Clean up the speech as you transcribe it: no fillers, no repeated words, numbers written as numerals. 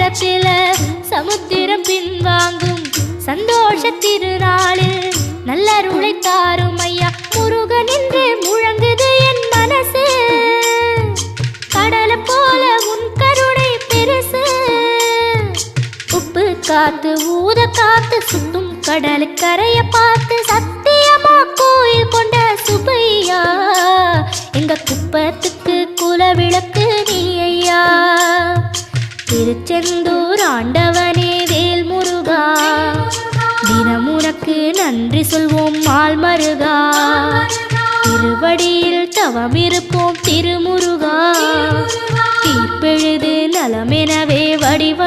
நேரத்தில் சமுத்திரம் பின்வாங்கும் சந்தோஷ திருநாளில் நல்லருளை தாரும் ஐயா முருகன் என்று முழங்குது என் மனசு. கடலை போல உன் கருணை பெருசு. உப்பு காத்து ஊத காத்து சுத்தும் கடலுக்கரைய பார்த்து சத்தியமா கோயில் கொண்ட சுப்பையா எங்க குப்பத்துக்கு குலவிளக்கு நீ ஐயா. திருச்செந்தூர் ஆண்டவனே வேல் முருகா தினம் உனக்கு நன்றி சொல்வோம் மால் மருகா. திருவடியில் தவம் இருப்போம் திருமுருகா. தீர்ப்பெழுது நலமெனவே வடிவ